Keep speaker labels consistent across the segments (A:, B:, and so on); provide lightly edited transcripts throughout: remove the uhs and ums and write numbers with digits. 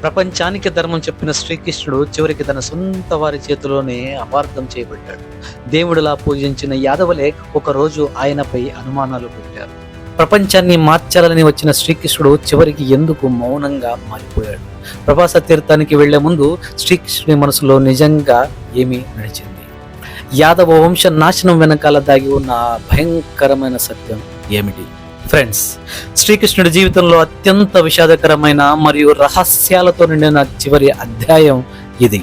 A: ప్రపంచానికి ధర్మం చెప్పిన శ్రీకృష్ణుడు చివరికి తన సొంత వారి చేతిలోనే అపార్థం చేయబడ్డాడు. దేవుడిలా పూజించిన యాదవులే ఒకరోజు ఆయనపై అనుమానాలు పెట్టారు. ప్రపంచాన్ని మార్చాలని వచ్చిన శ్రీకృష్ణుడు చివరికి ఎందుకు మౌనంగా మారిపోయాడు? ప్రభాస తీర్థానికి వెళ్లే ముందు శ్రీకృష్ణుడి మనసులో నిజంగా ఏమీ నడిచింది? యాదవ వంశ నాశనం వెనకాల దాగి ఉన్న భయంకరమైన సత్యం ఏమిటి? ఫ్రెండ్స్, శ్రీకృష్ణుడి జీవితంలో అత్యంత విషాదకరమైన మరియు రహస్యాలతో నిండిన చివరి అధ్యాయం ఇది.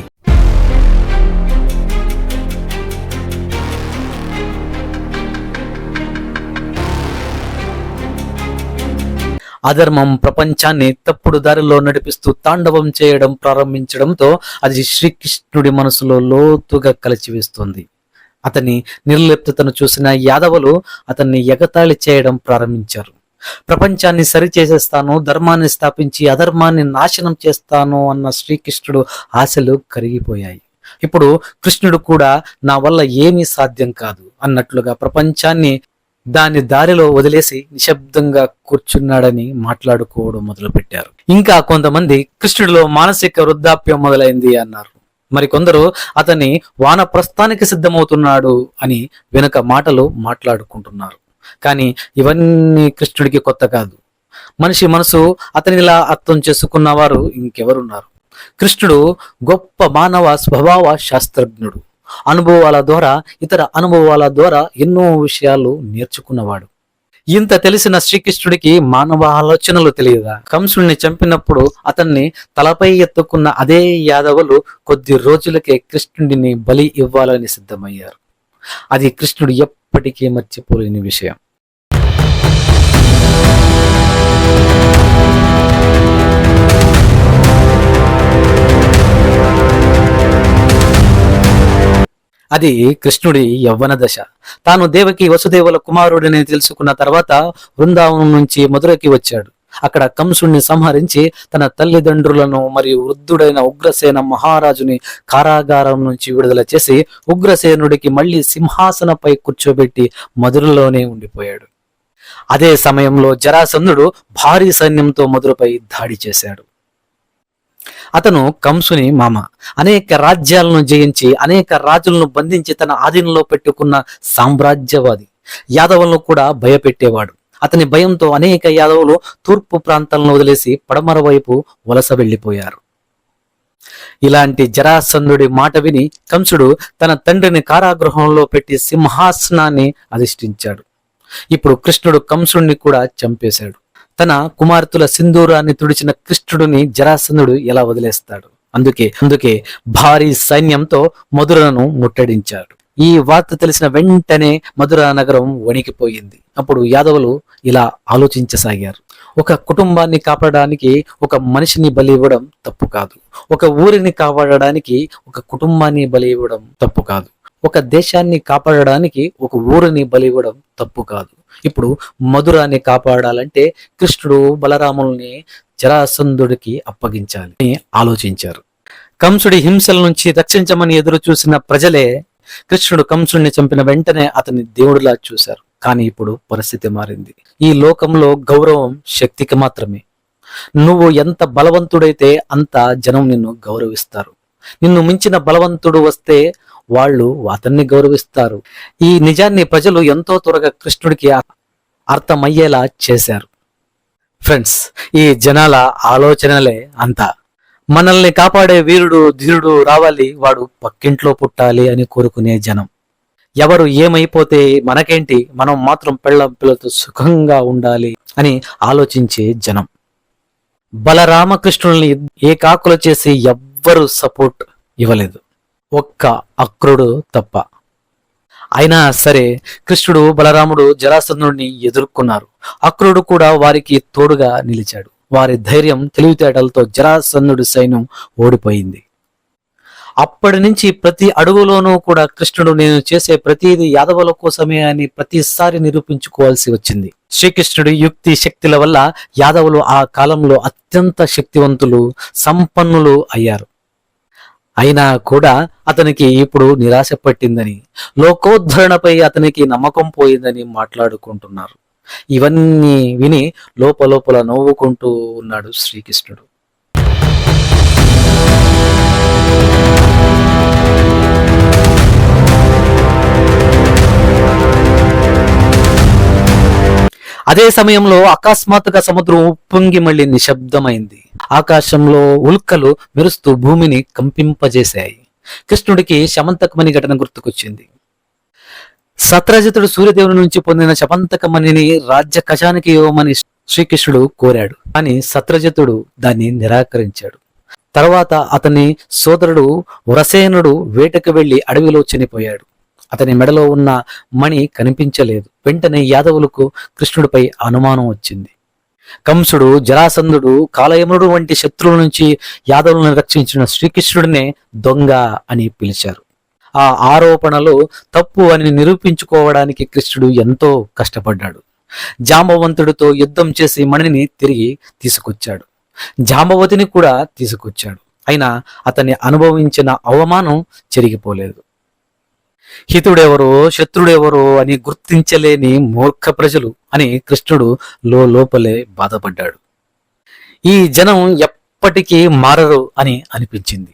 A: అధర్మం ప్రపంచాన్ని తప్పుడు దారిలో నడిపిస్తూ తాండవం చేయడం ప్రారంభించడంతో అది శ్రీకృష్ణుడి మనసులో లోతుగా కలిచివేస్తుంది. అతని నిర్లిప్తతను చూసిన యాదవులు అతన్ని ఎగతాళి చేయడం ప్రారంభించారు. ప్రపంచాన్ని సరిచేసేస్తాను, ధర్మాన్ని స్థాపించి అధర్మాన్ని నాశనం చేస్తాను అన్న శ్రీకృష్ణుడు ఆశలు కరిగిపోయాయి. ఇప్పుడు కృష్ణుడు కూడా నా వల్ల ఏమీ సాధ్యం కాదు అన్నట్లుగా ప్రపంచాన్ని దాని దారిలో వదిలేసి నిశ్శబ్దంగా కూర్చున్నాడని మాట్లాడుకోవడం మొదలుపెట్టారు. ఇంకా కొంతమంది కృష్ణుడిలో మానసిక వృద్ధాప్యం మొదలైంది అన్నారు. మరికొందరు అతన్ని వానప్రస్థానికి సిద్ధమవుతున్నాడు అని వెనుక మాటలు మాట్లాడుకుంటున్నారు. కానీ ఇవన్నీ కృష్ణుడికి కొత్త కాదు. మనిషి మనసు అతనిలా అర్థం చేసుకున్న వారు ఇంకెవరున్నారు? కృష్ణుడు గొప్ప మానవ స్వభావ శాస్త్రజ్ఞుడు. అనుభవాల ద్వారా, ఇతర అనుభవాల ద్వారా ఎన్నో విషయాలు నేర్చుకున్నవాడు. ఇంత తెలిసిన శ్రీకృష్ణుడికి మానవ ఆలోచనలు తెలియదా? కంసుడిని చంపినప్పుడు అతన్ని తలపై ఎత్తుకున్న అదే యాదవులు కొద్ది రోజులకే కృష్ణుడిని బలి ఇవ్వాలని సిద్ధమయ్యారు. అది కృష్ణుడు ఎప్పటికీ మర్చిపోలేని విషయం. అది కృష్ణుడి యవ్వన దశ. తాను దేవకి వసుదేవుల కుమారుడిని తెలుసుకున్న తర్వాత బృందావనం నుంచి మధురకి వచ్చాడు. అక్కడ కంసుడిని సంహరించి తన తల్లిదండ్రులను మరియు వృద్ధుడైన ఉగ్రసేన మహారాజుని కారాగారం నుంచి విడుదల చేసి ఉగ్రసేనుడికి మళ్లీ సింహాసనపై కూర్చోబెట్టి మధురలోనే ఉండిపోయాడు. అదే సమయంలో జరాసంధుడు భారీ సైన్యంతో మధురపై దాడి చేశాడు. అతను కంసుని మామ. అనేక రాజ్యాలను జయించి అనేక రాజులను బంధించి తన ఆధీనంలో పెట్టుకున్న సామ్రాజ్యవాది. యాదవులను కూడా భయపెట్టేవాడు. అతని భయంతో అనేక యాదవులు తూర్పు ప్రాంతాలను వదిలేసి పడమర వైపు వలస వెళ్లిపోయారు. ఇలాంటి జరాసంధుడి మాట విని కంసుడు తన తండ్రిని కారాగృహంలో పెట్టి సింహాసనాన్ని అధిష్ఠించాడు. ఇప్పుడు కృష్ణుడు కంసుడిని కూడా చంపేశాడు. తన కుమార్తెల సింధూరాన్ని తుడిచిన కృష్ణుడిని జరాసంధుడు ఎలా వదిలేస్తాడు? అందుకే భారీ సైన్యంతో మధురను ముట్టడించాడు. ఈ వార్త తెలిసిన వెంటనే మధుర నగరం వణికిపోయింది. అప్పుడు యాదవులు ఇలా ఆలోచించసాగారు. ఒక కుటుంబాన్ని కాపాడడానికి ఒక మనిషిని బలి ఇవ్వడం తప్పు కాదు. ఒక ఊరిని కాపాడడానికి ఒక కుటుంబాన్ని బలి ఇవ్వడం తప్పు కాదు. ఒక దేశాన్ని కాపాడడానికి ఒక ఊరిని బలి ఇవ్వడం తప్పు కాదు. ఇప్పుడు మధురాన్ని కాపాడాలంటే కృష్ణుడు బలరాముల్ని జరాసంధుడికి అప్పగించాలి అని ఆలోచించారు. కంసుడి హింసల నుంచి రక్షించమని ఎదురు చూసిన ప్రజలే కృష్ణుడు కంసుడిని చంపిన వెంటనే అతన్ని దేవుడిలా చూశారు. కానీ ఇప్పుడు పరిస్థితి మారింది. ఈ లోకంలో గౌరవం శక్తికి మాత్రమే. నువ్వు ఎంత బలవంతుడైతే అంత జనం నిన్ను గౌరవిస్తారు. నిన్ను మించిన బలవంతుడు వస్తే వాళ్ళు అతన్ని గౌరవిస్తారు. ఈ నిజాన్ని ప్రజలు ఎంతో త్వరగా కృష్ణుడికి అర్థమయ్యేలా చేశారు. ఫ్రెండ్స్, ఈ జనాల ఆలోచనలే అంతా. మనల్ని కాపాడే వీరుడు ధీరుడు రావాలి, వాడు పక్కింట్లో పుట్టాలి అని కోరుకునే జనం. ఎవరు ఏమైపోతే మనకేంటి, మనం మాత్రం పిల్లలతో సుఖంగా ఉండాలి అని ఆలోచించే జనం. బలరామకృష్ణుల్ని ఏకాకులు చేసి ఎవ్వరు సపోర్ట్ ఇవ్వలేదు, ఒక్క అక్రుడు తప్ప. అయినా సరే కృష్ణుడు బలరాముడు జరాసంధుడిని ఎదుర్కొన్నారు. అక్రుడు కూడా వారికి తోడుగా నిలిచాడు. వారి ధైర్యం తెలివితేటలతో జరాసంధుడి సైన్యం ఓడిపోయింది. అప్పటి నుంచి ప్రతి అడుగులోనూ కూడా కృష్ణుడు నేను చేసే ప్రతిదీ యాదవుల కోసమే అని ప్రతిసారి నిరూపించుకోవాల్సి వచ్చింది. శ్రీకృష్ణుడి యుక్తి శక్తుల వల్ల యాదవులు ఆ కాలంలో అత్యంత శక్తివంతులు, సంపన్నులు అయ్యారు. అయినా కూడా అతనికి ఇప్పుడు నిరాశ పట్టిందని, లోకోద్ధరణపై అతనికి నమ్మకం పోయిందని మాట్లాడుకుంటున్నారు. ఇవన్నీ విని లోపల నవ్వుకుంటూ ఉన్నాడు శ్రీకృష్ణుడు. అదే సమయంలో అకస్మాత్తుగా సముద్రం ఉప్పొంగి మళ్ళీ నిశ్శబ్దమైంది. ఆకాశంలో ఉల్కలు మెరుస్తూ భూమిని కంపింపజేశాయి. కృష్ణుడికి శమంతకమణి ఘటన గుర్తుకొచ్చింది. సత్రజితుడు సూర్యదేవుని నుంచి పొందిన శమంతకమణిని రాజ్య ఖజానికి ఇవ్వమని శ్రీకృష్ణుడు కోరాడు. కానీ సత్రజితుడు దాన్ని నిరాకరించాడు. తర్వాత అతని సోదరుడు వ్రసేనుడు వేటకు వెళ్లి అడవిలో చనిపోయాడు. అతని మెడలో ఉన్న మణి కనిపించలేదు. వెంటనే యాదవులకు కృష్ణుడిపై అనుమానం వచ్చింది. కంసుడు, జరాసంధుడు, కాలయమునుడు వంటి శత్రువుల నుంచి యాదవులను రక్షించిన శ్రీకృష్ణుడినే దొంగ అని పిలిచారు. ఆ ఆరోపణలు తప్పు అని నిరూపించుకోవడానికి కృష్ణుడు ఎంతో కష్టపడ్డాడు. జాంబవంతుడితో యుద్ధం చేసి మణిని తిరిగి తీసుకొచ్చాడు. జాంబవతిని కూడా తీసుకొచ్చాడు. అయినా అతన్ని అనుభవించిన అవమానం చెరిగిపోలేదు. హితుడెవరో శత్రుడెవరో అని గుర్తించలేని మూర్ఖ ప్రజలు అని కృష్ణుడు లోపలే బాధపడ్డాడు. ఈ జనం ఎప్పటికీ మారరు అని అనిపించింది.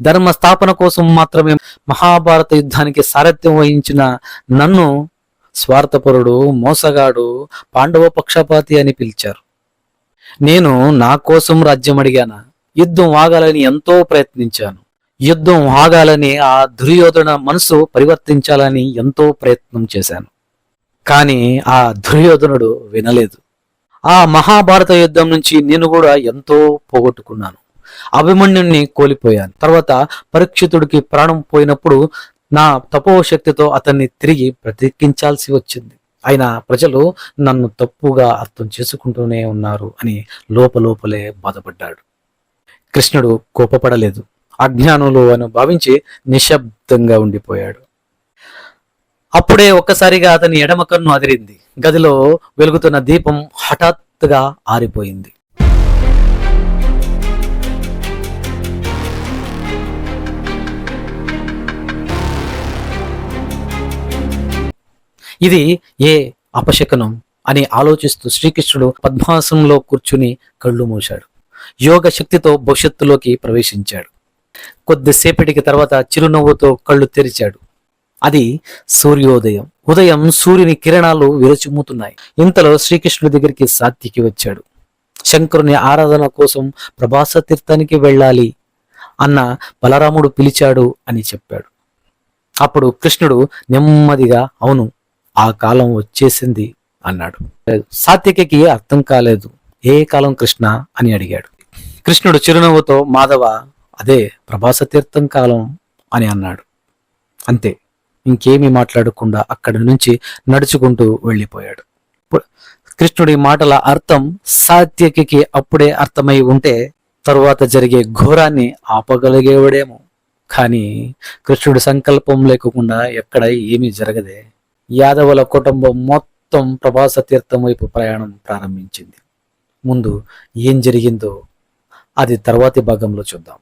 A: ధర్మ స్థాపన కోసం మాత్రమే మహాభారత యుద్ధానికి సారథ్యం వహించిన నన్ను స్వార్థపరుడు, మోసగాడు, పాండవ పక్షపాతి అని పిలిచారు. నేను నా కోసం రాజ్యం అడిగానా? యుద్ధం ఆగాలని ఎంతో ప్రయత్నించాను. యుద్ధం ఆగాలని ఆ దుర్యోధన మనసు పరివర్తించాలని ఎంతో ప్రయత్నం చేశాను. కానీ ఆ దుర్యోధనుడు వినలేదు. ఆ మహాభారత యుద్ధం నుంచి నేను కూడా ఎంతో పోగొట్టుకున్నాను. అభిమన్యుణ్ణి కోల్పోయాను. తర్వాత పరీక్షితుడికి ప్రాణం పోయినప్పుడు నా తపోశక్తితో అతన్ని తిరిగి బ్రతికించాల్సి వచ్చింది. అయినా ప్రజలు నన్ను తప్పుగా అర్థం చేసుకుంటూనే ఉన్నారు అని లోపలే బాధపడ్డాడు. కృష్ణుడు కోపపడలేదు. అజ్ఞానులు అని భావించి నిశ్శబ్దంగా ఉండిపోయాడు. అప్పుడే ఒక్కసారిగా అతని ఎడమ కన్ను అదిరింది. గదిలో వెలుగుతున్న దీపం హఠాత్తుగా ఆరిపోయింది. ఇది ఏ అపశకనం అని ఆలోచిస్తూ శ్రీకృష్ణుడు పద్మాసనంలో కూర్చుని కళ్ళు మూశాడు. యోగ శక్తితో భవిష్యత్తులోకి ప్రవేశించాడు. కొద్దిసేపటికి తర్వాత చిరునవ్వుతో కళ్ళు తెరిచాడు. అది సూర్యోదయం. ఉదయం సూర్యుని కిరణాలు విరచిమ్ముతున్నాయి. ఇంతలో శ్రీకృష్ణుడి దగ్గరికి సాత్యకి వచ్చాడు. శంకరుని ఆరాధన కోసం ప్రభాస తీర్థానికి వెళ్ళాలి అన్న బలరాముడు పిలిచాడు అని చెప్పాడు. అప్పుడు కృష్ణుడు నెమ్మదిగా అవును, ఆ కాలం వచ్చేసింది అన్నాడు. సాత్యకి అర్థం కాలేదు. ఏ కాలం కృష్ణ అని అడిగాడు. కృష్ణుడు చిరునవ్వుతో మాధవ, అదే ప్రభాస తీర్థం కాలం అని అన్నాడు. అంతే, ఇంకేమీ మాట్లాడకుండా అక్కడి నుంచి నడుచుకుంటూ వెళ్ళిపోయాడు. కృష్ణుడి మాటల అర్థం సాత్యకి అప్పుడే అర్థమై ఉంటే తరువాత జరిగే ఘోరాన్ని ఆపగలిగేవాడేమో. కానీ కృష్ణుడి సంకల్పం లేకుండా ఎక్కడ ఏమీ జరగదే. యాదవుల కుటుంబం మొత్తం ప్రభాస తీర్థం వైపు ప్రయాణం ప్రారంభించింది. ముందు ఏం జరిగిందో అది తర్వాతి భాగంలో చూద్దాం.